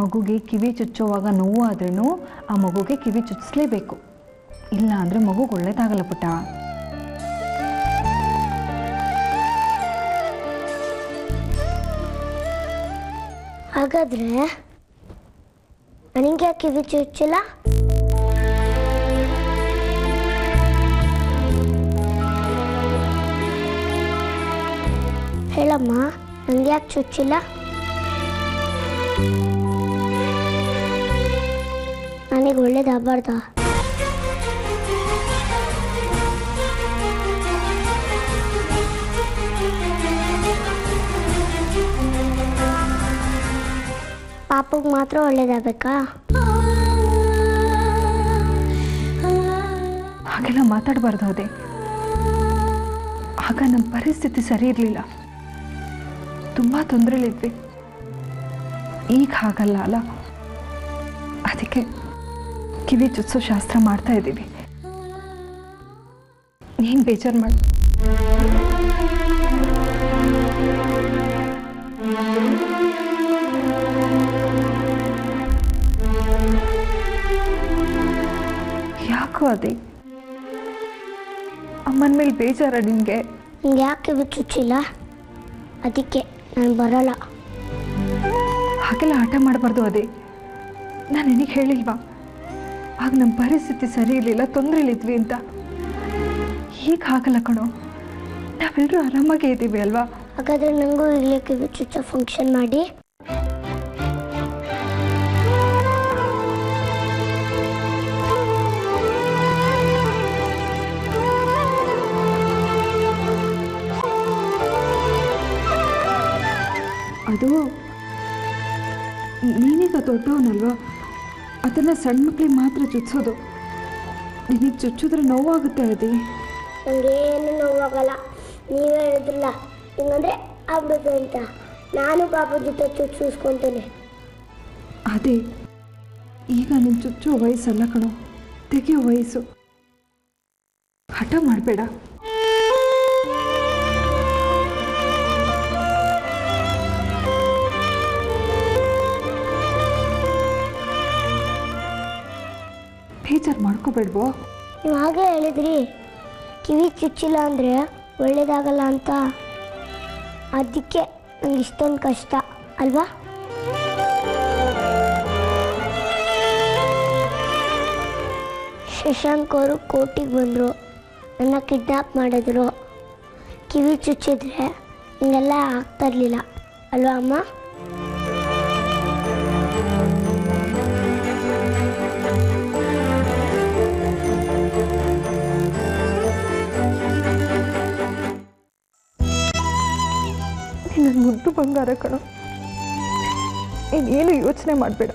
ಮಗುಗೆ ಕಿವಿ ಚುಚ್ಚೋವಾಗ ನೋವು ಆದ್ರೂ ಆ ಮಗುಗೆ ಕಿವಿ ಚುಚ್ಚಿಸ್ಲೇಬೇಕು, ಇಲ್ಲ ಅಂದರೆ ಮಗುಗೆ ಒಳ್ಳೇದಾಗಲ್ಲ ಪುಟ್ಟ. ಹಾಗಾದ್ರೆ ನನಗೆ ಕಿವಿ ಚುಚ್ಚಿಲ್ಲ? ಹೇಳಮ್ಮ, ನನಗೆ ಯಾಕೆ ಚುಚ್ಚಿಲ್ಲ? ನನಗೆ ಒಳ್ಳೇದಾಗಬಾರ್ದಾ? ಪಾಪಗೆ ಮಾತ್ರ ಒಳ್ಳೇದಾಗಬೇಕಾ? ಹಾಗೆಲ್ಲ ಮಾತಾಡಬಾರ್ದು ಅದೇ. ಆಗ ನಮ್ಮ ಪರಿಸ್ಥಿತಿ ಸರಿ ಇರಲಿಲ್ಲ, ತುಂಬ ತೊಂದರೆಲಿದ್ವಿ. ಈಗ ಹಾಗಲ್ಲ ಅಲ್ಲ, ಅದಕ್ಕೆ ಕಿವಿ ಚುಚ್ಚೋ ಶಾಸ್ತ್ರ ಮಾಡ್ತಾ ಇದ್ದೀವಿ. ನೀನು ಬೇಜಾರು ಮಾಡಿ. ಯಾಕೋ ಅದೇ ಅಮ್ಮನ ಮೇಲೆ ಬೇಜಾರ ನಿನಗೆ? ನಿಂಗೆ ಯಾಕೆ ಕಿವಿ ಚುಚ್ಚಿಲ್ಲ? ಅದಕ್ಕೆ ನಾನು ಬರಲ್ಲ. ಹಾಗೆಲ್ಲ ಆಟ ಮಾಡಬಾರ್ದು ಅದೇ. ನಾನು ನಿನಗೆ ಹೇಳಿಲ್ವಾ ಆಗ ನಮ್ಮ ಪರಿಸ್ಥಿತಿ ಸರಿ ಇರಲಿಲ್ಲ, ತೊಂದರೆಲಿದ್ವಿ ಅಂತ. ಈಗ ಹಾಗಲ್ಲ ಕಣೋ, ನಾವೆಲ್ಲರೂ ಆರಾಮಾಗೇ ಇದ್ದೀವಿ ಅಲ್ವಾ? ಹಾಗಾದ್ರೆ ನನಗೂ ಈಗಲೇ ಕಿವಿ ಚುಚ್ಚೋ ಫಂಕ್ಷನ್ ಮಾಡಿ. ಅದು ನೀನೀಗ ದೊಡ್ಡವನಲ್ವಾ, ಅದನ್ನು ಸಣ್ಣ ಮಕ್ಕಳಿಗೆ ಮಾತ್ರ ಚುಚ್ಸೋದು. ನಿನಗೆ ಚುಚ್ಚಿದ್ರೆ ನೋವಾಗುತ್ತೆ ಅದೇ. ನನಗೇನು ನೋವಾಗಲ್ಲ, ನೀವೇ ಹೇಳಿದ್ರಲ್ಲ ಹಿಂಗಂದ್ರೆ ಆಗ್ಬೇಕು ಅಂತ. ನಾನು ಪಾಪ ಜೊತೆ ಚುಚ್ಚಿಸ್ಕೊತೇನೆ. ಅದೇ ಈಗ ನೀನು ಚುಚ್ಚೋ ವಯಸ್ಸಲ್ಲ ಕಣೋ, ತೆಗೆಯೋ ವಯಸ್ಸು. ಹಠ ಮಾಡಬೇಡ. ಬೇಜಾರು ಮಾಡ್ಕೋಬೇಡ್ವೋ? ನೀವು ಹಾಗೆ ಹೇಳಿದ್ರಿ ಕಿವಿ ಚುಚ್ಚಿಲ್ಲ ಅಂದರೆ ಒಳ್ಳೇದಾಗಲ್ಲ ಅಂತ. ಅದಕ್ಕೆ ನಂಗೆ ಇಷ್ಟೊಂದು ಕಷ್ಟ ಅಲ್ವಾ? ಶಶಾಂಕ್ ಅವರು ಕೋರ್ಟಿಗೆ ಬಂದರು, ನನ್ನ ಕಿಡ್ನಾಪ್ ಮಾಡಿದ್ರು. ಕಿವಿ ಚುಚ್ಚಿದ್ರೆ ಹಿಂಗೆಲ್ಲ ಆಗ್ತಾ ಇರಲಿಲ್ಲ ಅಲ್ವಾ ಅಮ್ಮ? ನನ್ನ ಮುದ್ದು ಬಂಗಾರ ಕಣೋ, ನೀನೇನು ಯೋಚನೆ ಮಾಡಬೇಡ.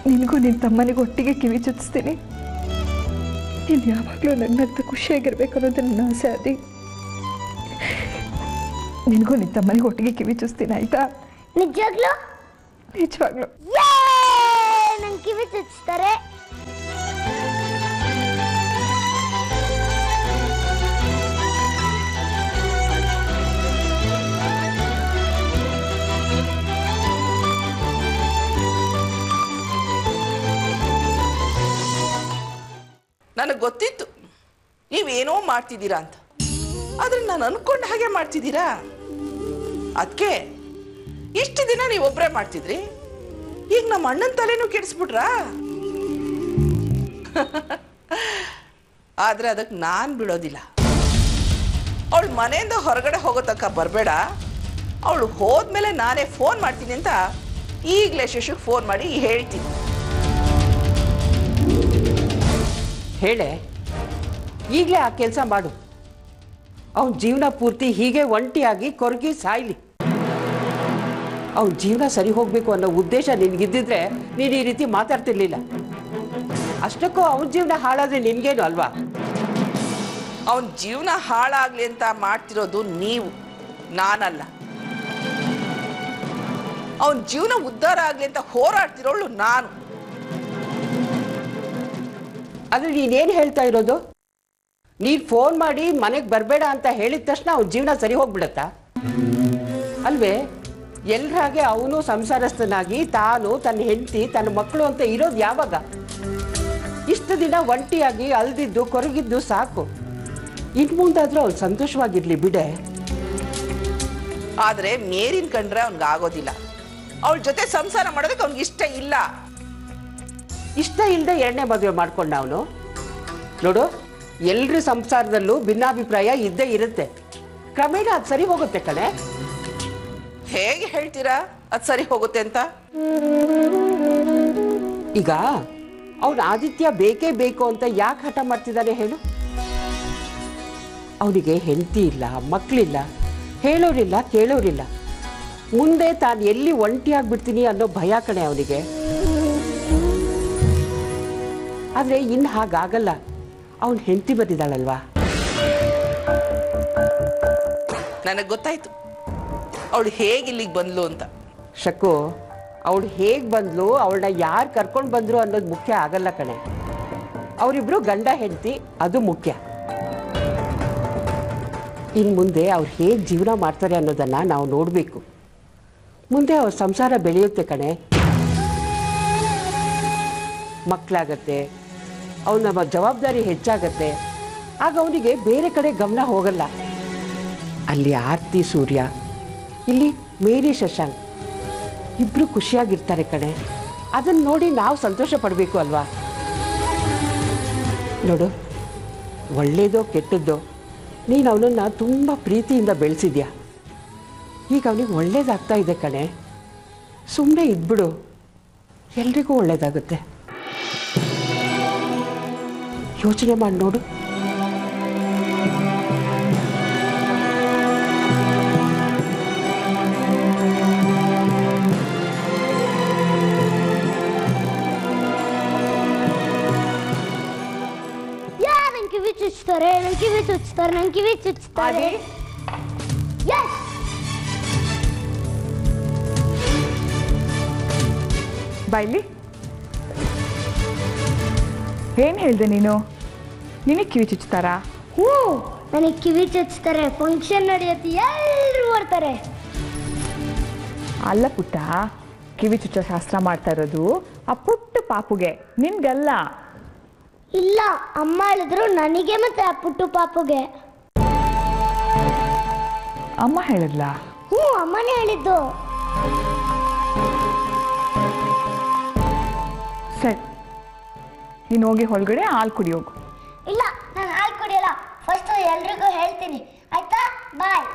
ನಿನಗೂ ನಿನ್ನ ತಮ್ಮನಿಗೂ ಒಟ್ಟಿಗೆ ಕಿವಿ ಚುಚ್ಚಿಸ್ತೀನಿ. ನೀನು ಯಾವಾಗಲೂ ನನ್ನಂತ ಖುಷಿಯಾಗಿರ್ಬೇಕು ಅನ್ನೋದು ನನ್ನ ಆಸೆ. ಅದೇ ನಿನಗೂ ನಿನ್ನ ತಮ್ಮನಿಗೂ ಒಟ್ಟಿಗೆ ಕಿವಿ ಚುಚ್ತೀನಿ, ಆಯ್ತಾ? ನಿಜವಾಗ್ಲೂ? ನಿಜವಾಗ್ಲೂ ನಂಗೆ ಕಿವಿ ಚುಚ್ತಾರೆ. ನನಗೆ ಗೊತ್ತಿತ್ತು ನೀವೇನೋ ಮಾಡ್ತಿದ್ದೀರಾ ಅಂತ, ಆದರೆ ನಾನು ಅನ್ಕೊಂಡ ಹಾಗೆ ಮಾಡ್ತಿದ್ದೀರಾ. ಅದಕ್ಕೆ ಇಷ್ಟು ದಿನ ನೀವು ಒಬ್ಬರೇ ಮಾಡ್ತಿದ್ರಿ, ಈಗ ನಮ್ಮ ಅಣ್ಣನ ತಲೆನೂ ಕೆಡಿಸ್ಬಿಟ್ರಾ? ಆದರೆ ಅದಕ್ಕೆ ನಾನು ಬಿಡೋದಿಲ್ಲ. ಅವಳು ಮನೆಯಿಂದ ಹೊರಗಡೆ ಹೋಗೋ ತನಕ ಬರಬೇಡ. ಅವಳು ಹೋದ್ಮೇಲೆ ನಾನೇ ಫೋನ್ ಮಾಡ್ತೀನಿ ಅಂತ ಈಗಲೇ ಶಶಿಗೆ ಫೋನ್ ಮಾಡಿ ಹೇಳ್ತೀನಿ. ಹೇಳೆ, ಈಗಲೇ ಆ ಕೆಲಸ ಮಾಡು. ಅವನ ಜೀವನ ಪೂರ್ತಿ ಹೀಗೆ ಒಂಟಿಯಾಗಿ ಕೊರಗಿ ಸಾಯ್ಲಿ. ಅವನ ಜೀವನ ಸರಿ ಹೋಗಬೇಕು ಅನ್ನೋ ಉದ್ದೇಶ ನಿನಗಿದ್ದಿದ್ರೆ ನೀನು ಈ ರೀತಿ ಮಾತಾಡ್ತಿರ್ಲಿಲ್ಲ. ಅಷ್ಟಕ್ಕೂ ಅವನ ಜೀವನ ಹಾಳಾದ್ರೆ ನಿನಗೇನು ಅಲ್ವಾ? ಅವನ ಜೀವನ ಹಾಳಾಗ್ಲಿ ಅಂತ ಮಾಡ್ತಿರೋದು ನೀವು, ನಾನಲ್ಲ. ಅವನ ಜೀವನ ಉದ್ಧಾರ ಆಗ್ಲಿ ಅಂತ ಹೋರಾಡ್ತಿರೋಳು ನಾನು. ಆದರೆ ನೀನೇನು ಹೇಳ್ತಾ ಇರೋದು? ನೀನು ಫೋನ್ ಮಾಡಿ ಮನೆಗೆ ಬರಬೇಡ ಅಂತ ಹೇಳಿದ ತಕ್ಷಣ ಅವನ ಜೀವನ ಸರಿ ಹೋಗ್ಬಿಡತ್ತಾ? ಅಲ್ವೇ? ಎಲ್ರಾಗೆ ಅವನು ಸಂಸಾರಸ್ಥನಾಗಿ ತಾನು ತನ್ನ ಹೆಂಡತಿ ತನ್ನ ಮಕ್ಕಳು ಅಂತ ಇರೋದು ಯಾವಾಗ? ಇಷ್ಟು ದಿನ ಒಂಟಿಯಾಗಿ ಅಲ್ದಿದ್ದು ಕೊರಗಿದ್ದು ಸಾಕು. ಇನ್ನು ಮುಂದಾದ್ರೂ ಅವ್ಳು ಸಂತೋಷವಾಗಿರ್ಲಿ ಬಿಡೆ. ಆದರೆ ಮೇರಿನ್ ಕಂಡ್ರೆ ಅವ್ನಿಗೆ ಆಗೋದಿಲ್ಲ. ಅವಳ ಜೊತೆ ಸಂಸಾರ ಮಾಡೋದಕ್ಕೆ ಅವ್ನಿಗೆ ಇಷ್ಟ ಇಲ್ಲ. ಇಷ್ಟ ಇಲ್ಲದೆ ಎರಡನೇ ಮದುವೆ ಮಾಡ್ಕೊಂಡ ಅವನು. ನೋಡು, ಎಲ್ರ ಸಂಸಾರದಲ್ಲೂ ಭಿನ್ನಾಭಿಪ್ರಾಯ ಇದ್ದೇ ಇರುತ್ತೆ. ಕ್ರಮೇಣ ಅದು ಸರಿ ಹೋಗುತ್ತೆ ಕಣೆ. ಹೇಗೆ ಹೇಳ್ತೀರಾ ಅದು ಸರಿ ಹೋಗುತ್ತೆ ಅಂತ? ಈಗ ಅವನು ಆದಿತ್ಯ ಬೇಕೇ ಬೇಕು ಅಂತ ಯಾಕೆ ಹಠ ಮಾಡ್ತಿದ್ದಾನೆ ಹೇಳು? ಅವನಿಗೆ ಹೆಂಡತಿ ಇಲ್ಲ, ಮಕ್ಕಳಿಲ್ಲ, ಹೇಳೋರಿಲ್ಲ ಕೇಳೋರಿಲ್ಲ. ಮುಂದೆ ತಾನು ಎಲ್ಲಿ ಒಂಟಿಯಾಗ್ಬಿಡ್ತೀನಿ ಅನ್ನೋ ಭಯ ಕಣೆ ಅವನಿಗೆ. ಆದರೆ ಇನ್ನು ಹಾಗಾಗಲ್ಲ. ಅವನು ಹೆಂಡತಿ ಬಂದಿದ್ದಾಳಲ್ವಾ? ನನಗೆ ಗೊತ್ತಾಯ್ತು ಅವಳು ಹೇಗೆ ಇಲ್ಲಿಗೆ ಬಂದ್ಲು ಅಂತ. ಶಕು, ಅವಳು ಹೇಗೆ ಬಂದ್ಲು, ಅವಳನ್ನ ಯಾರು ಕರ್ಕೊಂಡು ಬಂದ್ರು ಅನ್ನೋದು ಮುಖ್ಯ ಆಗಲ್ಲ ಕಣೆ. ಅವರಿಬ್ರು ಗಂಡ ಹೆಂಡತಿ, ಅದು ಮುಖ್ಯ. ಇನ್ನು ಮುಂದೆ ಅವ್ರು ಹೇಗೆ ಜೀವನ ಮಾಡ್ತಾರೆ ಅನ್ನೋದನ್ನು ನಾವು ನೋಡಬೇಕು. ಮುಂದೆ ಅವ್ರ ಸಂಸಾರ ಬೆಳೆಯುತ್ತೆ ಕಣೆ. ಮಕ್ಕಳಾಗತ್ತೆ, ಅವನ ಜವಾಬ್ದಾರಿ ಹೆಚ್ಚಾಗತ್ತೆ. ಆಗ ಅವನಿಗೆ ಬೇರೆ ಕಡೆ ಗಮನ ಹೋಗಲ್ಲ. ಅಲ್ಲಿ ಆರ್ತಿ ಸೂರ್ಯ, ಇಲ್ಲಿ ಮೇರಿ ಶಶಾಂಕ್ ಇಬ್ಬರು ಖುಷಿಯಾಗಿರ್ತಾರೆ ಕಣೆ. ಅದನ್ನು ನೋಡಿ ನಾವು ಸಂತೋಷ ಪಡಬೇಕು ಅಲ್ವಾ? ನೋಡು, ಒಳ್ಳೇದೋ ಕೆಟ್ಟದ್ದೋ ನೀನು ಅವನನ್ನು ತುಂಬ ಪ್ರೀತಿಯಿಂದ ಬೆಳೆಸಿದ್ಯಾ. ಈಗ ಅವನಿಗೆ ಒಳ್ಳೇದಾಗ್ತಾ ಇದೆ ಕಣೆ. ಸುಮ್ಮನೆ ಇದ್ಬಿಡು, ಎಲ್ರಿಗೂ ಒಳ್ಳೇದಾಗುತ್ತೆ. ಯೋಚನೆ ಮಾಡಿ ನೋಡು. ಕಿವಿ ಚುಚ್ತಾರೆ, ನನ್ ಕಿವಿ ಚುಚ್ತಾರೆ, ನನ್ ಕಿವಿ ಚುಚ್ತಾರೆ. ಬಾಯ್ಲಿ, ಏನ್ ಹೇಳ್ದೆ ನೀನು? ನಿನಗೆ ಕಿವಿ ಚುಚ್ತಾರಾ? ಹ್ಞೂ, ನನಗೆ ಕಿವಿ ಚುಚ್ತಾರೆ. ಫಂಕ್ಷನ್ ನಡೆಯುತ್ತೆ, ಎಲ್ಲರೂ ಬರ್ತಾರೆ. ಅಲ್ಲ ಪುಟ್ಟ, ಕಿವಿ ಚುಚ್ಚೋ ಶಾಸ್ತ್ರ ಮಾಡ್ತಾ ಇರೋದು ಆ ಪುಟ್ಟ ಪಾಪುಗೆ, ನಿನ್ಗಲ್ಲ. ಇಲ್ಲ, ಅಮ್ಮ ಹೇಳಿದ್ರು ನನಗೆ ಮತ್ತೆ ಆ ಪುಟ್ಟು ಪಾಪುಗೆ. ಅಮ್ಮ ಹೇಳಿದ್ಲಾ? ಹ್ಞೂ, ಅಮ್ಮನೇ ಹೇಳಿದ್ದು. ಸರಿ, ನೀನು ಹೋಗಿ ಹೊರಗಡೆ ಹಾಲು ಕುಡಿ ಹೋಗು. ಇಲ್ಲ, ನಾನು ಹಾಲು ಕುಡಿಯಲ್ಲ. ಫಸ್ಟ್ ಎಲ್ರಿಗೂ ಹೇಳ್ತೀನಿ, ಆಯ್ತಾ? ಬಾಯ್.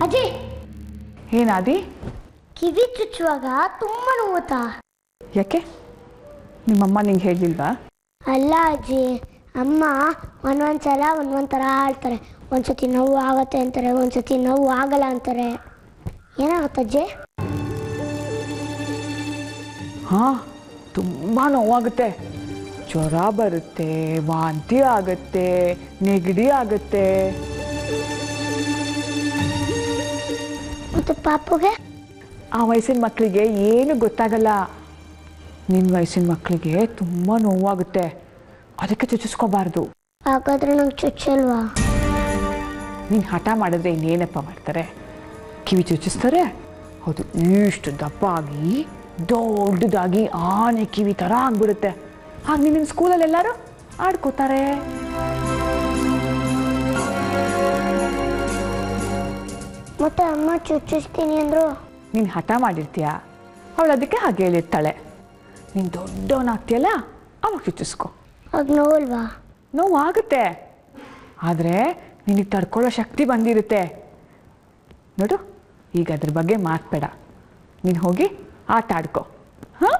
ಅಜ್ಜಿ, ಏನಾದಿ? ಕಿವಿ ಚುಚ್ಚುವಾಗ ತುಂಬಾ ನೋವುತ್ತಾ? ಯಾಕೆ, ನಿಮ್ಮಮ್ಮ ನಿಂಗೆ ಹೇಳಿಲ್ವಾ? ಅಲ್ಲ ಅಜ್ಜಿ, ಅಮ್ಮ ಒಂದೊಂದ್ಸಲ ಒಂದೊಂದು ಥರ ಆಡ್ತಾರೆ. ಒಂದ್ಸತಿ ನೋವು ಆಗತ್ತೆ ಅಂತಾರೆ, ಒಂದ್ಸತಿ ನೋವು ಆಗಲ್ಲ ಅಂತಾರೆ. ಏನಾಗುತ್ತಜ್ಜಿ? ಹಾಂ, ತುಂಬ ನೋವಾಗುತ್ತೆ. ಜ್ವರ ಬರುತ್ತೆ, ವಾಂತಿ ಆಗುತ್ತೆ, ನೆಗಡಿ ಆಗುತ್ತೆ. ಮತ್ತು ಪಾಪುಗೆ? ಆ ವಯಸ್ಸಿನ ಮಕ್ಕಳಿಗೆ ಏನು ಗೊತ್ತಾಗಲ್ಲ. ನಿನ್ನ ವಯಸ್ಸಿನ ಮಕ್ಕಳಿಗೆ ತುಂಬ ನೋವಾಗುತ್ತೆ, ಅದಕ್ಕೆ ಚುಚ್ಚಿಸ್ಕೋಬಾರ್ದು. ಹಾಗಾದ್ರೆ ನಂಗೆ ಚುಚ್ಚಲ್ವಾ? ನೀನು ಹಠ ಮಾಡಿದ್ರೆ ಇನ್ನೇನಪ್ಪ ಮಾಡ್ತಾರೆ? ಕಿವಿ ಚುಚ್ಚಿಸ್ತಾರೆ. ಹೌದು, ಇಷ್ಟು ದಪ್ಪ ಆಗಿ ದೊಡ್ಡದಾಗಿ ಆನೆ ಕಿವಿ ಥರ ಆಗ್ಬಿಡುತ್ತೆ. ಆಗ ನಿನ್ನ ಸ್ಕೂಲಲ್ಲಿ ಎಲ್ಲರೂ ಆಡ್ಕೋತಾರೆ. ಮತ್ತೆ ಅಮ್ಮ ಚುಚ್ಚಿಸ್ತೀನಿ ಅಂದರು. ನೀನು ಹಠ ಮಾಡಿರ್ತೀಯ, ಅವಳು ಅದಕ್ಕೆ ಹಾಗೆ ಹೇಳಿರ್ತಾಳೆ. ನೀನು ದೊಡ್ಡವನಾಗ್ತೀಯಲ್ಲ, ಅವಾಗ ಚುಚ್ಚಿಸ್ಕೊ. ಆಗ ನೋವಲ್ವಾ? ನೋವಾಗುತ್ತೆ, ಆದರೆ ನಿನಗೆ ತಡ್ಕೊಳ್ಳೋ ಶಕ್ತಿ ಬಂದಿರುತ್ತೆ. ನೋಡು, ಈಗ ಅದ್ರ ಬಗ್ಗೆ ಮಾತಾಡ. ನೀನು ಹೋಗಿ ಆಟ ಆಡ್ಕೊ. ಹಾಂ,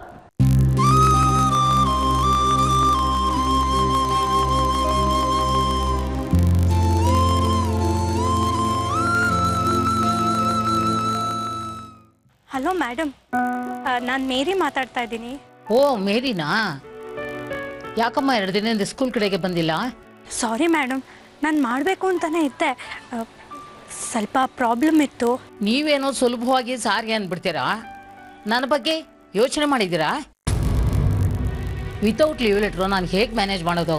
ಹಲೋ ಮೇಡಮ್, ನಾನು ಮೇರಿ ಮಾತಾಡ್ತಾ ಇದ್ದೀನಿ. ಓ ಮೇರಿನಾ? ಯಾಕಮ್ಮ 2 ದಿನದಿಂದ ಸ್ಕೂಲ್ ಕಡೆಗೆ ಬಂದಿಲ್ಲ? ಸಾರಿ ಮೇಡಮ್, ನಾನು ಮಾಡಬೇಕು ಅಂತಲೇ ಇದ್ದೆ, ಸ್ವಲ್ಪ ಪ್ರಾಬ್ಲಮ್ ಇತ್ತು. ನೀವೇನೋ ಸುಲಭವಾಗಿ ಸಾರಿಗೆ ಅಂದ್ಬಿಡ್ತೀರಾ? ನನ್ನ ಬಗ್ಗೆ ಯೋಚನೆ ಮಾಡಿದ್ದೀರಾ? ವಿತೌಟ್ ಲೀವ್ ಲೆಟ್ರು ನಾನು ಹೇಗೆ ಮ್ಯಾನೇಜ್ ಮಾಡೋದು?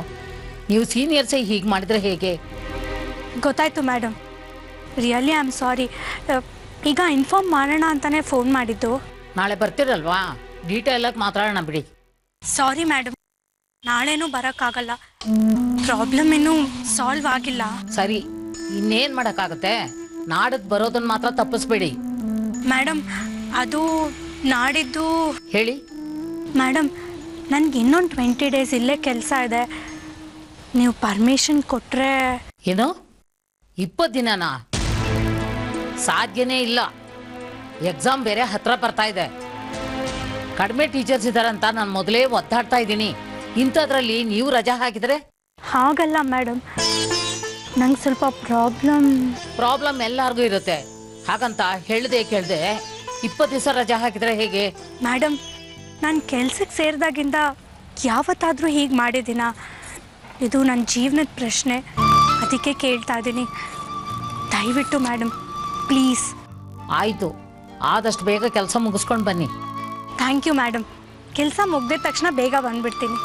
ನೀವು ಸೀನಿಯರ್ಸೇ ಹೀಗೆ ಮಾಡಿದರೆ ಹೇಗೆ? ಗೊತ್ತಾಯ್ತು madam. Really I am sorry. ಈಗ ಇನ್ಫಾರ್ಮ್ ಮಾಡೋಣ ಅಂತಲೇ ಫೋನ್ ಮಾಡಿದ್ದು. ನಾಳೆ ಬರ್ತೀರಲ್ವಾ, ಡೀಟೇಲಾಗಿ ಮಾತಾಡೋಣ ಬಿಡಿ. ಸಾರಿ ಮೇಡಮ್, ನಾಳೆನೂ ಬರೋಕ್ಕಾಗಲ್ಲ. ಪ್ರಾಬ್ಲಮ್ ಇನ್ನೂ ಸಾಲ್ವ್ ಆಗಿಲ್ಲ. ಸರಿ, ಇನ್ನೇನು ಮಾಡೋಕ್ಕಾಗತ್ತೆ? ನಾಡದ್ದು ಬರೋದನ್ನ ಮಾತ್ರ ತಪ್ಪಿಸ್ಬೇಡಿ. ಮೇಡಮ್, ಅದು ನಾಡಿದ್ದು ಹೇಳಿ. ಮೇಡಮ್, ನನಗೆ ಇನ್ನೊಂದು 20 ಡೇಸ್ ಇಲ್ಲೇ ಕೆಲಸ ಇದೆ. ನೀವು ಪರ್ಮಿಷನ್ ಕೊಟ್ಟರೆ. ಏನು 20 ದಿನನಾ? ಸಾಧ್ಯನೇ ಇಲ್ಲ. ಎಕ್ಸಾಮ್ ಬೇರೆ ಹತ್ರ ಬರ್ತಾ ಇದೆ. ಕಡಿಮೆ ಟೀಚರ್ಸ್ ಇದ್ದಾರಂತ ನಾನು ಮೊದಲೇ ಒದ್ದಾಡ್ತಾ ಇದ್ದೀನಿ. ಇಂಥದ್ರಲ್ಲಿ ನೀವು ರಜಾ ಹಾಕಿದ್ರೆ? ಹಾಗಲ್ಲ ಮೇಡಮ್, ನಂಗೆ ಸ್ವಲ್ಪ ಪ್ರಾಬ್ಲಮ್ ಎಲ್ಲರಿಗೂ ಇರುತ್ತೆ. ಹಾಗಂತ ಹೇಳ್ದೆ ಕೇಳ್ದೆ 20 ದಿವಸ ರಜಾ ಹಾಕಿದ್ರೆ ಹೇಗೆ? ಮೇಡಮ್, ನಾನು ಕೆಲ್ಸಕ್ಕೆ ಸೇರಿದಾಗಿಂದ ಯಾವತ್ತಾದರೂ ಹೀಗೆ ಮಾಡಿದ್ದೀನ? ಇದು ನನ್ನ ಜೀವನದ ಪ್ರಶ್ನೆ, ಅದಕ್ಕೆ ಕೇಳ್ತಾ ಇದ್ದೀನಿ. ದಯವಿಟ್ಟು ಮೇಡಮ್, ಪ್ಲೀಸ್. ಆಯಿತು, ಆದಷ್ಟು ಬೇಗ ಕೆಲಸ ಮುಗಿಸ್ಕೊಂಡು ಬನ್ನಿ. Thank you madam. ಕೆಲಸ ಮುಗ್ದಿದ ತಕ್ಷಣ ಬೇಗ ಬಂದ್ಬಿಡ್ತೀನಿ.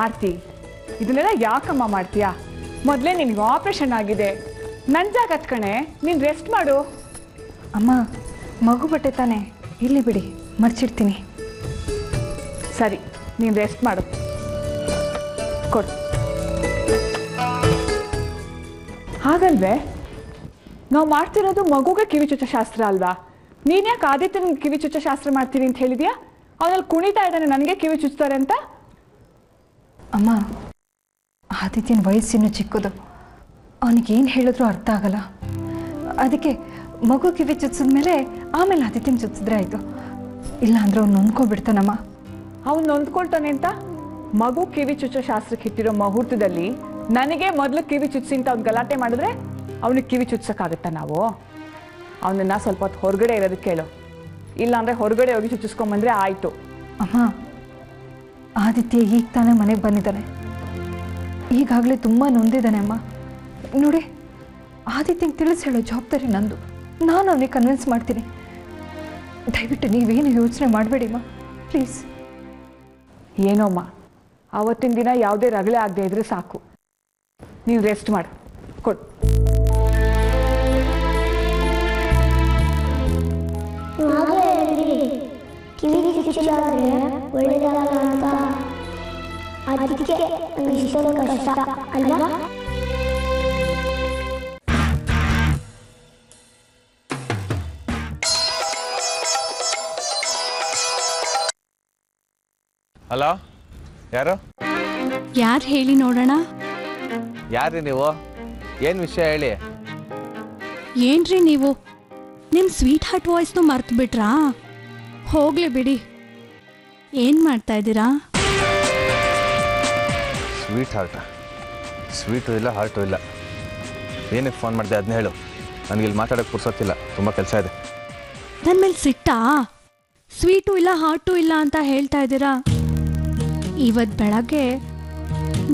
ಆರ್ತಿ, ಇದನ್ನೆಲ್ಲ ಯಾಕಮ್ಮ ಮಾಡ್ತೀಯಾ? ಮೊದಲೇ ನಿನಗೆ ಆಪ್ರೇಷನ್ ಆಗಿದೆ, ನಂಜಾಗತ್ ಕಣೆ, ನೀನು ರೆಸ್ಟ್ ಮಾಡು. ಅಮ್ಮ, ಮಗು ಬಟ್ಟೆ ತಾನೆ, ಇಲ್ಲಿ ಬಿಡಿ, ಮರ್ಚಿಡ್ತೀನಿ. ಸರಿ, ನೀನು ರೆಸ್ಟ್ ಮಾಡು. ಕೊಡು. ಹಾಗಲ್ವೇ, ನಾವು ಮಾಡ್ತಿರೋದು ಮಗುಗೆ ಕಿವಿ ಚುಚ್ಚೋ ಶಾಸ್ತ್ರ ಅಲ್ವಾ? ನೀನು ಯಾಕೆ ಆದಿತ್ಯನಿಗೆ ಕಿವಿ ಚುಚ್ಚೋ ಶಾಸ್ತ್ರ ಮಾಡ್ತೀನಿ ಅಂತ ಹೇಳಿದ್ಯಾ? ಅವನಲ್ಲಿ ಕುಣಿತಾ ಇದ್ದಾನೆ, ನನಗೆ ಕಿವಿ ಚುಚ್ತಾರೆ ಅಂತ. ಅಮ್ಮ, ಆದಿತ್ಯನ ವಯಸ್ಸಿನ್ನು ಚಿಕ್ಕದು, ಅವನಿಗೇನು ಹೇಳಿದ್ರು ಅರ್ಥ ಆಗಲ್ಲ. ಅದಕ್ಕೆ ಮಗು ಕಿವಿ ಚುಚ್ಚಿದ್ಮೇಲೆ ಆಮೇಲೆ ಆದಿತ್ಯನ ಚುಚ್ಚಿದ್ರೆ ಆಯಿತು. ಇಲ್ಲ ಅಂದ್ರೆ ಅವ್ನು ನೊಂದ್ಕೊಬಿಡ್ತಾನಮ್ಮ. ಅವ್ನು ನೊಂದ್ಕೊಳ್ತಾನೆ ಅಂತ ಮಗು ಕಿವಿ ಚುಚ್ಚೋ ಶಾಸ್ತ್ರಕ್ಕೆ ಇಟ್ಟಿರೋ ಮುಹೂರ್ತದಲ್ಲಿ ನನಗೆ ಮೊದಲು ಕಿವಿ ಚುಚ್ಸಿ ಅಂತ ಅವ್ನು ಗಲಾಟೆ ಮಾಡಿದ್ರೆ ಅವನಿಗೆ ಕಿವಿ ಚುಚ್ಚಕ್ಕಾಗತ್ತಾ ನಾವು? ಅವನನ್ನ ಸ್ವಲ್ಪ ಹೊತ್ತು ಹೊರಗಡೆ ಇರೋದಕ್ಕೆ ಹೇಳು. ಇಲ್ಲಾಂದರೆ ಹೊರಗಡೆ ಹೋಗಿ ಚುಚ್ಚಿಸ್ಕೊಂಬಂದ್ರೆ ಆಯಿತು. ಅಮ್ಮ, ಆದಿತ್ಯ ಈಗ ತಾನೇ ಮನೆಗೆ ಬಂದಿದ್ದಾನೆ, ಈಗಾಗಲೇ ತುಂಬ ನೊಂದಿದ್ದಾನೆ ಅಮ್ಮ. ನೋಡಿ, ಆದಿತ್ಯಂಗೆ ತಿಳಿಸಿ ಹೇಳೋ ಜವಾಬ್ದಾರಿ ನಂದು. ನಾನು ಅವನಿಗೆ ಕನ್ವಿನ್ಸ್ ಮಾಡ್ತೀನಿ. ದಯವಿಟ್ಟು ನೀವೇನು ಯೋಚನೆ ಮಾಡಬೇಡಿಮ್ಮ, ಪ್ಲೀಸ್. ಏನೋಮ್ಮ, ಆವತ್ತಿನ ದಿನ ಯಾವುದೇ ರಗಳೆ ಆಗದೆ ಇದ್ರೆ ಸಾಕು. ನೀವು ರೆಸ್ಟ್ ಮಾಡು. ಕೊಡು. ಕಿವಿ ಚುಚ್ಚಿದ್ರೆ ಒಳ್ಳೆಯದಾಗಲ್ಲ ಅಂತ, ಅದಕ್ಕೆ ಇಷ್ಟೊಂದು ಕಷ್ಟ ಅಲ್ವಾ? ಹಲೋ, ಯಾರು? ಯಾರು ಹೇಳಿ ನೋಡೋಣ. ಯಾರ್ರಿ ನೀವು? ಏನು ವಿಷಯ ಹೇಳಿ. ಏನ್ರಿ ನೀವು, ನಿಮ್ಮ ಸ್ವೀಟ್ ಹಾರ್ಟ್ ವಾಯ್ಸ್ನು ಮರ್ತು ಬಿಟ್ರಾ? ಹೋಗ್ಲಿ ಬಿಡಿ, ಏನು ಮಾಡ್ತಾ ಇದ್ದೀರಾ? ಸ್ವೀಟ್ ಹಾರ್ಟ? ಸ್ವೀಟು ಇಲ್ಲ, ಹಾರ್ಟು ಇಲ್ಲ. ಏನಕ್ಕೆ ಫೋನ್ ಮಾಡಿದೆ ಅದನ್ನ ಹೇಳು. ನನಗಿಲ್ಲಿ ಮಾತಾಡೋಕ್ಕೆ ಪುರ್ಸೊತ್ತಿಲ್ಲ, ತುಂಬ ಕೆಲಸ ಇದೆ. ನನ್ನ ಮೇಲೆ ಸಿಟ್ಟಾ? ಸ್ವೀಟು ಇಲ್ಲ, ಹಾರ್ಟು ಇಲ್ಲ ಅಂತ ಹೇಳ್ತಾ ಇದ್ದೀರಾ? ಇವತ್ತು ಬೆಳಗ್ಗೆ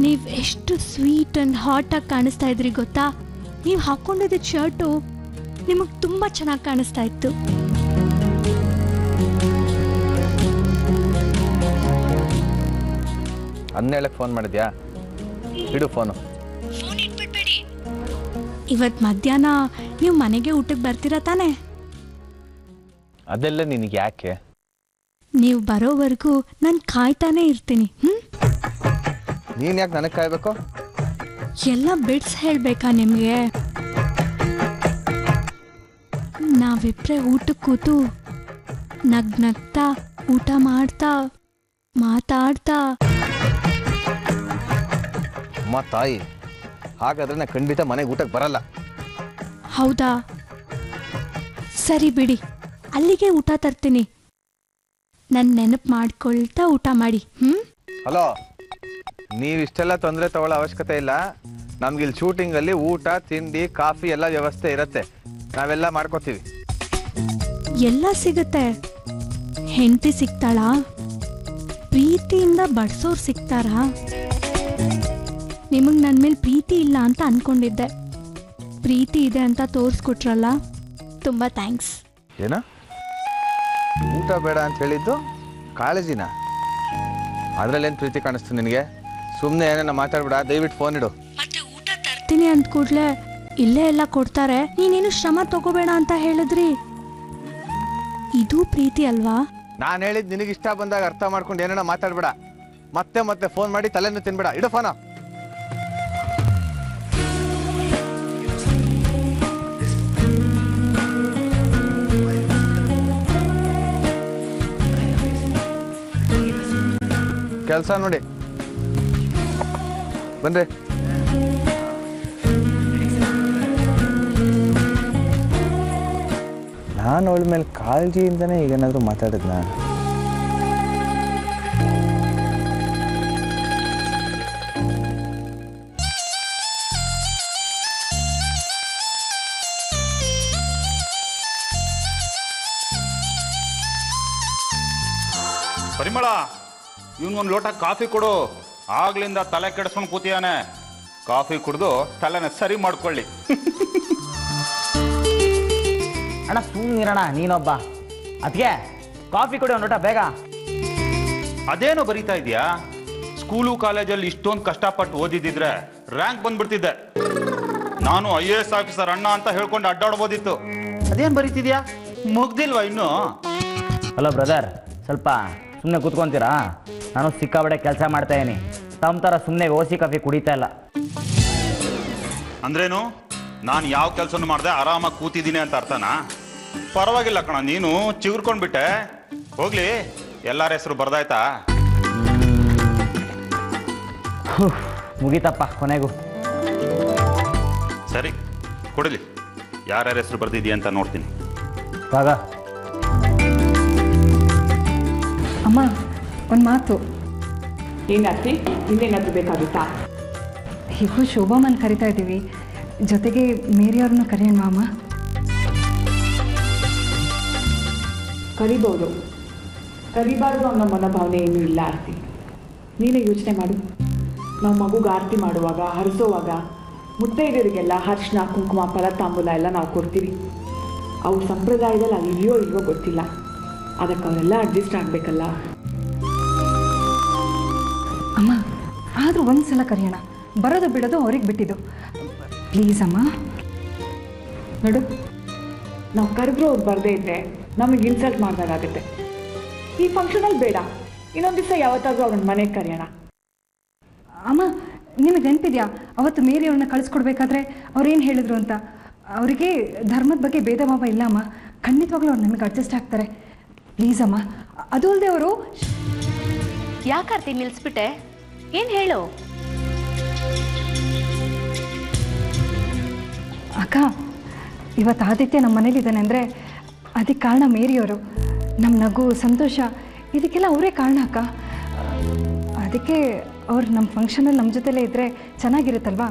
ನೀವು ಎಷ್ಟು ಸ್ವೀಟ್ ಆ್ಯಂಡ್ ಹಾಟಾಗಿ ಕಾಣಿಸ್ತಾ ಇದ್ರಿ ಗೊತ್ತಾ? ನೀವು ಹಾಕ್ಕೊಂಡಿದ್ದ ಶರ್ಟು ನಿಮಗೆ ತುಂಬ ಚೆನ್ನಾಗಿ ಕಾಣಿಸ್ತಾ ಇತ್ತು. ಅದನ್ನ ಹೇಳಕ್ಕೆ ಫೋನ್ ಮಾಡಿದ್ಯಾ? ಇಡು ಫೋನು. ಇವತ್ತು ಮಧ್ಯಾಹ್ನ ನೀವು ಮನೆಗೆ ಊಟಕ್ಕೆ ಬರ್ತೀರಾ ತಾನೇ? ಅದೆಲ್ಲ ನಿನಗೆ ಯಾಕೆ? ನೀವು ಬರೋವರೆಗೂ ನಾನು ಕಾಯ್ತಾನೆ ಇರ್ತೀನಿ. ನೀನು ಯಾಕೆ ನನಗೆ ಕಾಯಬೇಕು? ಎಲ್ಲ ಬಿಡ್ಸ್ ಹೇಳಬೇಕಾ ನಿಮಗೆ? ನಾವಿಬ್ಬರೇ ಊಟಕ್ಕೆ ಕೂತು ನಗ್ನಗ್ತಾ ಊಟ ಮಾಡ್ತಾ ಮಾತಾಡ್ತಾ. ಅಮ್ಮ ತಾಯಿ, ಹಾಗಾದ್ರೆ ನಾನು ಖಂಡಿತ ಮನೆಗೆ ಊಟಕ್ಕೆ ಬರಲ್ಲ. ಹೌದಾ? ಸರಿ ಬಿಡಿ, ಅಲ್ಲಿಗೆ ಊಟ ತರ್ತೀನಿ. ನನ್ನ ನೆನಪು ಮಾಡ್ಕೊಳ್ತಾ ಊಟ ಮಾಡಿ. ಹಲೋ, ನೀವು ಇಷ್ಟೆಲ್ಲ ತೊಂದರೆ ತಗೊಳ್ಳೋ ಅವಶ್ಯಕತೆ ಇಲ್ಲ. ನಮ್ಗಿಲ್ಲಿ ಶೂಟಿಂಗಲ್ಲಿ ಊಟ ತಿಂಡಿ ಕಾಫಿ ಎಲ್ಲ ವ್ಯವಸ್ಥೆ ಇರುತ್ತೆ, ನಾವೆಲ್ಲ ಮಾಡ್ಕೋತೀವಿ. ಎಲ್ಲ ಸಿಗುತ್ತೆ. ಹೆಂಡತಿ ಸಿಗ್ತಾಳಾ? ಪ್ರೀತಿಯಿಂದ ಬಡ್ಸೋರು ಸಿಗ್ತಾರಾ? ನಿಮಗೆ ನನ್ನ ಮೇಲೆ ಪ್ರೀತಿ ಇಲ್ಲ ಅಂತ ಅನ್ಕೊಂಡಿದ್ದೆ. ಪ್ರೀತಿ ಇದೆ ಅಂತ ತೋರಿಸ್ಕೊಟ್ರಲ್ಲ, ತುಂಬ ಥ್ಯಾಂಕ್ಸ್. ಏನ ಊಟ ಬೇಡ ಅಂತ ಹೇಳಿದ್ದು ಕಾಳಜಿನ? ಅದ್ರಲ್ಲೇನು ಪ್ರೀತಿ ಕಾಣಿಸ್ತು ನಿನಗೆ? ಸುಮ್ಮನೆ ಏನೇನ ಮಾತಾಡ್ಬಿಡ, ದಯವಿಟ್ಟು ಫೋನ್ ಇಡು. ಮತ್ತೆ ಊಟ ತರ್ತೀನಿ ಅಂದ ಕೂಡ್ಲೆ ಇಲ್ಲೇ ಎಲ್ಲ ಕೊಡ್ತಾರೆ, ನೀನೇನು ಶ್ರಮ ತಗೋಬೇಡ ಅಂತ ಹೇಳಿದ್ರಿ. ಇದು ಪ್ರೀತಿ ಅಲ್ವಾ? ನಾನು ಹೇಳಿದ್ ನಿನಗಿಷ್ಟ ಬಂದಾಗ ಅರ್ಥ ಮಾಡ್ಕೊಂಡು ಏನೇನ ಮಾತಾಡ್ಬೇಡ. ಮತ್ತೆ ಮತ್ತೆ ಫೋನ್ ಮಾಡಿ ತಲೆಯನ್ನು ತಿನ್ಬೇಡ. ಇಡು ಫೋನ. ಕೆಲಸ ನೋಡಿ ಬನ್ರಿ. ನಾನು ಅವಳ ಮೇಲೆ ಕಾಳಜಿಯಿಂದನೇ ಈಗೇನಾದರೂ ಮಾತಾಡಿದ್ನ? ಪರಿಮಳ, ಇವನ್ಗೊಂದು ಲೋಟ ಕಾಫಿ ಕೊಡು. ಆಗ್ಲಿಂದ ತಲೆ ಕೆಡಿಸ್ಕೊಂಡು ಕೂತಿಯಾನೆ. ಕಾಫಿ ಕುಡಿದು ತಲೆನ ಸರಿ ಮಾಡ್ಕೊಳ್ಳಿ. ಅಣ್ಣ ಸುಮ್ಮನಿರೋಣ, ನೀನೊಬ್ಬ. ಅದಕ್ಕೆ ಕಾಫಿ ಕೊಡಿ ಒಂದು ಲೋಟ ಬೇಗ. ಅದೇನೋ ಬರೀತಾ ಇದೆಯಾ? ಸ್ಕೂಲು ಕಾಲೇಜಲ್ಲಿ ಇಷ್ಟೊಂದು ಕಷ್ಟಪಟ್ಟು ಓದಿದ್ರೆ ರ್ಯಾಂಕ್ ಬಂದ್ಬಿಡ್ತಿದ್ದೆ. ನಾನು IAS ಆಫೀಸರ್ ಅಣ್ಣ ಅಂತ ಹೇಳ್ಕೊಂಡು ಅಡ್ಡಾಡ್ಬೋದಿತ್ತು. ಅದೇನು ಬರೀತಿದ್ಯಾ? ಮುಗ್ದಿಲ್ವಾ ಇನ್ನು? ಹಲೋ ಬ್ರದರ್, ಸ್ವಲ್ಪ ಸುಮ್ಮನೆ ಕೂತ್ಕೊಂತೀರಾ? ನಾನು ಸಿಕ್ಕಾಬಡೆ ಕೆಲಸ ಮಾಡ್ತಾ ಇದೀನಿ. ತಮ್ಮ ಥರ ಸುಮ್ಮನೆ ಓಸಿ ಕಾಫಿ ಕುಡಿತಾ ಇಲ್ಲ. ಅಂದ್ರೇನು? ನಾನು ಯಾವ ಕೆಲಸನೂ ಮಾಡಿದೆ ಆರಾಮಾಗಿ ಕೂತಿದ್ದೀನಿ ಅಂತ ಅರ್ಥನಾ? ಪರವಾಗಿಲ್ಲ ಕಣ, ನೀನು ಚಿಗುರ್ಕೊಂಡ್ಬಿಟ್ಟೆ. ಹೋಗ್ಲಿ, ಎಲ್ಲರ ಹೆಸರು ಬರ್ದಾಯ್ತಾ? ಮುಗೀತಪ್ಪ ಕೊನೆಗೂ. ಸರಿ ಕೊಡಲಿ, ಯಾರ್ಯಾರ ಹೆಸರು ಬರ್ದಿದ್ಯಾ ಅಂತ ನೋಡ್ತೀನಿ. ಬಾಗ ಅಮ್ಮ, ಒಂದು ಮಾತು. ಏನಾಗ್ತಿ? ಇನ್ನೇನಾದ್ರೂ ಬೇಕಾಗುತ್ತಾ? ಹೀಗೂ ಶೋಭಾಮನ್ ಕರಿತಾ ಇದ್ದೀವಿ, ಜೊತೆಗೆ ಮೇರಿಯವ್ರನ್ನ ಕರೆಯೋಣ ಅಮ್ಮ. ಕರಿಬೋದು, ಕರಿಬಾರ್ದು ಅನ್ನೋ ಮನೋಭಾವನೆ ಏನೂ ಇಲ್ಲ ಆರ್ತಿ. ನೀನೇ ಯೋಚನೆ ಮಾಡು. ನಾವು ಮಗುಗೆ ಆರತಿ ಮಾಡುವಾಗ, ಹರಿಸೋವಾಗ ಮುತ್ತೈದರಿಗೆಲ್ಲ ಅರಿಶಿನ, ಕುಂಕುಮ, ಫಲ ತಾಂಬೂಲ ಎಲ್ಲ ನಾವು ಕೊಡ್ತೀವಿ. ಅವು ಸಂಪ್ರದಾಯದಲ್ಲಿ ಅಲ್ಲಿದೆಯೋ ಇಲ್ವೋ ಗೊತ್ತಿಲ್ಲ. ಅದಕ್ಕೆ ಅವರೆಲ್ಲ ಅಡ್ಜಸ್ಟ್ ಆಗಬೇಕಲ್ಲ. ಅಮ್ಮ, ಆದರೂ ಒಂದು ಸಲ ಕರೆಯೋಣ. ಬರೋದು ಬಿಡೋದು ಅವ್ರಿಗೆ ಬಿಟ್ಟಿದ್ದು. ಪ್ಲೀಸ್ ಅಮ್ಮ. ನೋಡು, ನಾವು ಕರೆದ್ರೂ ಅವ್ರು ಬರದೇ ಇದ್ದರೆ ನಮಗೆ ಇನ್ಸಲ್ಟ್ ಮಾಡಿದಾಗುತ್ತೆ. ಈ ಫಂಕ್ಷನಲ್ಲಿ ಬೇಡ, ಇನ್ನೊಂದು ದಿವಸ ಯಾವತ್ತಾದ್ರೂ ಅವ್ರನ್ನ ಮನೆಗೆ ಕರೆಯೋಣ. ಅಮ್ಮ, ನಿಮಗೆ ನೆನಪಿದ್ಯಾ ಅವತ್ತು ಮೇರಿಯವ್ರನ್ನ ಕಳಿಸ್ಕೊಡ್ಬೇಕಾದ್ರೆ ಅವ್ರೇನು ಹೇಳಿದ್ರು ಅಂತ? ಅವರಿಗೆ ಧರ್ಮದ ಬಗ್ಗೆ ಭೇದ ಭಾವ ಇಲ್ಲ ಅಮ್ಮ. ಖಂಡಿತವಾಗ್ಲೂ ಅವ್ರು ನಮಗೆ ಅಡ್ಜಸ್ಟ್ ಆಗ್ತಾರೆ. ಪ್ಲೀಸ್ ಅಮ್ಮ. ಅದು ಅಲ್ಲದೆ ಅವರು ಯಾಕಾರ್ತಿ ನಿಲ್ಲಿಸ್ಬಿಟ್ಟೆ? ಏನು ಹೇಳು? ಅಕ್ಕ, ಇವತ್ತು ಆದಿತ್ಯ ನಮ್ಮ ಮನೇಲಿದ್ದಾನೆ ಅಂದರೆ ಅದಕ್ಕೆ ಕಾರಣ ಮೇರಿಯವರು. ನಮ್ಮ ನಗು, ಸಂತೋಷ ಇದಕ್ಕೆಲ್ಲ ಅವರೇ ಕಾರಣ ಅಕ್ಕ. ಅದಕ್ಕೆ ಅವ್ರು ನಮ್ಮ ಫಂಕ್ಷನಲ್ಲಿ ನಮ್ಮ ಜೊತೆಲೇ ಇದ್ದರೆ ಚೆನ್ನಾಗಿರುತ್ತಲ್ವಾ?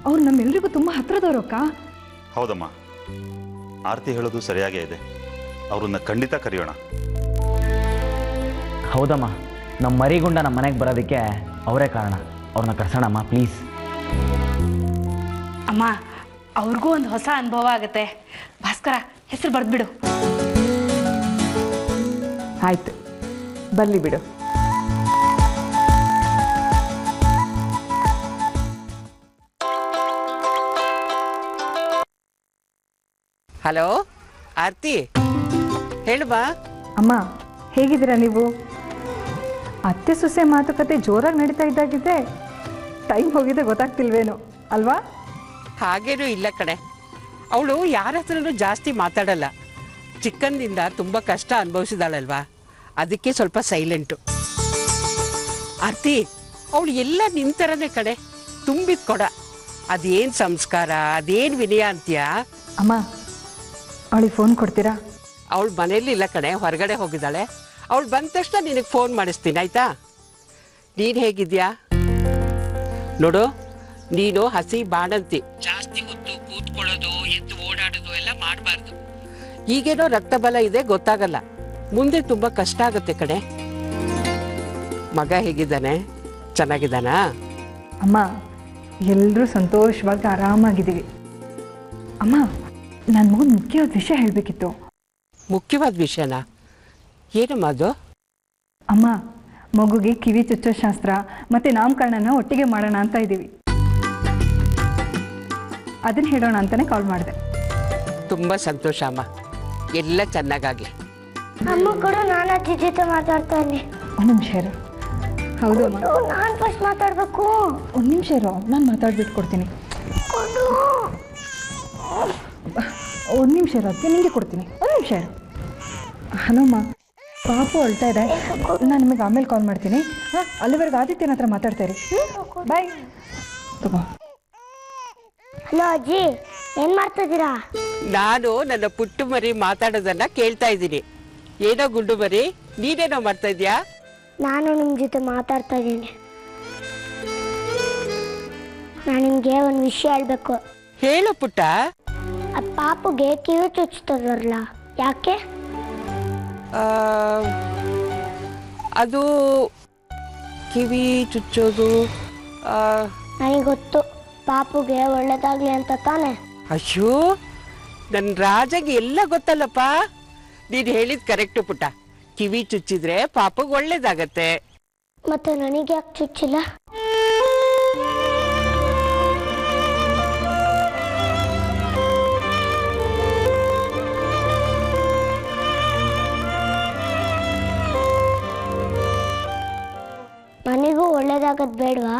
ಅವ್ರು ನಮ್ಮೆಲ್ರಿಗೂ ತುಂಬ ಹತ್ರದವರು ಅಕ್ಕ. ಹೌದಮ್ಮ, ಆರತಿ ಹೇಳೋದು ಸರಿಯಾಗೇ ಇದೆ. ಅವ್ರನ್ನ ಖಂಡಿತ ಕರೆಯೋಣ. ಹೌದಮ್ಮ, ನಮ್ಮ ಮರಿಗುಂಡ ನಮ್ಮ ಮನೆಗೆ ಬರೋದಕ್ಕೆ ಅವರೇ ಕಾರಣ. ಅವ್ರನ್ನ ಕರ್ಸೋಣಮ್ಮ ಪ್ಲೀಸ್. ಅಮ್ಮ, ಅವ್ರಿಗೂ ಒಂದು ಹೊಸ ಅನುಭವ ಆಗುತ್ತೆ. ಭಾಸ್ಕರ, ಹೆಸರು ಬರೆದ್ಬಿಡು. ಆಯ್ತು, ಬರಲಿ ಬಿಡು. ಹಲೋ ಆರ್ತಿ, ಹೇಳುವಾ. ಅಮ್ಮ, ಹೇಗಿದ್ದೀರಾ ನೀವು? ಅತ್ತೆ ಸೊಸೆ ಮಾತುಕತೆ ಜೋರಾಗಿ ನಡೀತಾ ಇದ್ದಾಗಿದೆ. ಟೈಮ್ ಹೋಗಿದೆ ಗೊತ್ತಾಗ್ತಿಲ್ವೇನೋ ಅಲ್ವಾ? ಹಾಗೇನೂ ಇಲ್ಲ ಕಡೆ. ಅವಳು ಯಾರ ಹತ್ರನೂ ಜಾಸ್ತಿ ಮಾತಾಡಲ್ಲ. ಚಿಕ್ಕಂದಿಂದ ತುಂಬ ಕಷ್ಟ ಅನುಭವಿಸಿದಾಳಲ್ವಾ, ಅದಕ್ಕೆ ಸ್ವಲ್ಪ ಸೈಲೆಂಟು. ಆರ್ತಿ, ಅವಳು ಎಲ್ಲ ನಿಂತರನೇ ಕಡೆ, ತುಂಬಿದ ಕೊಡ. ಅದೇನು ಸಂಸ್ಕಾರ, ಅದೇನು ವಿನಯ ಅಂತೀಯ? ಅಮ್ಮ, ಅವಳಿಗೆ ಫೋನ್ ಕೊಡ್ತೀರಾ? ಅವಳು ಮನೇಲಿ ಇಲ್ಲ ಕಡೆ, ಹೊರಗಡೆ ಹೋಗಿದ್ದಾಳೆ. ಅವಳು ಬಂದ ತಕ್ಷಣ ನಿನಗೆ ಫೋನ್ ಮಾಡಿಸ್ತೀನಿ, ಆಯ್ತಾ? ನೀನು ಹೇಗಿದ್ಯಾ ನೋಡು. ನೀನು ಹಸಿ ಬಾಣಂತಿ, ಜಾಸ್ತಿ ಹೊತ್ತು ಕೂತ್ಕೊಳ್ಳೋದು, ಎದ್ದು ಓಡಾಡೋದು ಎಲ್ಲ ಮಾಡಬಾರ್ದು. ಈಗೇನೋ ರಕ್ತ ಬಲ ಇದೆ, ಗೊತ್ತಾಗಲ್ಲ. ಮುಂದೆ ತುಂಬ ಕಷ್ಟ ಆಗುತ್ತೆ ಕಡೆ. ಮಗ ಹೇಗಿದ್ದಾನೆ? ಚೆನ್ನಾಗಿದ್ದಾನಾ? ಅಮ್ಮ, ಎಲ್ಲರೂ ಸಂತೋಷವಾಗಿ ಆರಾಮಾಗಿದ್ದೀವಿ. ಅಮ್ಮ, ನನ್ನ ಮಗನ ಮುಖ್ಯವಾದ ವಿಷಯ ಹೇಳಬೇಕಿತ್ತು. ಮುಖ್ಯವಾದ ವಿಷಯನಾ? ಏನಮ್ಮ ಅದು? ಅಮ್ಮ, ಮಗುಗೆ ಕಿವಿ ಚುಚ್ಚೋ ಶಾಸ್ತ್ರ ಮತ್ತು ನಾಮಕರಣನ ಒಟ್ಟಿಗೆ ಮಾಡೋಣ ಅಂತ ಇದ್ದೀವಿ. ಅದನ್ನು ಹೇಳೋಣ ಅಂತಲೇ ಕಾಲ್ ಮಾಡಿದೆ. ತುಂಬ ಸಂತೋಷ ಅಮ್ಮ, ಎಲ್ಲ ಚೆನ್ನಾಗಾಗಲಿ. ಅಮ್ಮ ಕೂಡ ನಾನು ಅಜ್ಜಿ ಜೊತೆ ಮಾತಾಡ್ತಾನೆ. ಒಂದು ನಿಮಿಷ ಇರು. ಹೌದು ಅಮ್ಮ, ನಾನು ಫಸ್ಟ್ ಮಾತಾಡಬೇಕು. ಒಂದು ನಿಮಿಷ ಇರು, ನಾನು ಮಾತಾಡ್ಬಿಟ್ಟು ಕೊಡ್ತೀನಿ. ಒಂದು ನಿಮಿಷ ಇರು, ಅದಕ್ಕೆ ನಿಮಗೆ ಕೊಡ್ತೀನಿ. ಒಂದು ನಿಮಿಷ ಇರು. ಹಲೋ ಅಮ್ಮ, ಪಾಪು ಅಳ್ತಾ ಇದೆ, ನಾನು ನಿಮಗೆ ಆಮೇಲೆ ಕಾಲ್ ಮಾಡ್ತೀನಿ. ಹಾಂ, ಅಲ್ಲಿವರೆಗೆ ಆದಿತ್ಯನ ಹತ್ರ ಮಾತಾಡ್ತಾ ಇರಿ. ಬಾಯ್. ತಗೋ. ಹಲೋ ಅಜ್ಜಿ, ಏನು ಮಾಡ್ತಿದ್ದೀರಾ? ನಾನು ನನ್ನ ಪುಟ್ಟು ಮರಿ ಮಾತಾಡೋದನ್ನ ಕೇಳ್ತಾ ಇದ್ದೀನಿ. ಏನೋ ಗುಂಡು ಮರಿ, ನೀನೇನೋ ಮಾಡ್ತಾ ಇದೀಯಾ? ನಾನು ನಿಮ್ಮ ಜೊತೆ ಮಾತಾಡ್ತಾ ಇದ್ದೀನಿ. ನಾನು ನಿಮಗೆ ಒಂದು ವಿಷಯ ಹೇಳಬೇಕು. ಹೇಳು ಪುಟ್ಟ. ಆ ಪಾಪುಗೆ ಕಿವಿ ಚುಚ್ತದಲ್ಲ, ಯಾಕೆ? ಅದು ಕಿವಿ ಚುಚ್ಚೋದು ನನಗೆ ಗೊತ್ತು, ಪಾಪುಗೆ ಒಳ್ಳೇದಾಗ್ಲಿ ಅಂತ ತಾನೆ. ಅಯ್ಯೋ, ನನ್ನ ರಾಜಗೆ ಎಲ್ಲ ಗೊತ್ತಲ್ಲಪ್ಪ. ನೀನು ಹೇಳಿದ್ ಕರೆಕ್ಟು ಪುಟ್ಟ. ಕಿವಿ ಚುಚ್ಚಿದ್ರೆ ಪಾಪಗೆ ಒಳ್ಳೇದಾಗತ್ತೆ. ಮತ್ತೆ ನನಗೆ ಯಾಕೆ ಚುಚ್ಚಿಲ್ಲ? ನನಗೂ ಒಳ್ಳೇದಾಗದ್ ಬೇಡವಾ?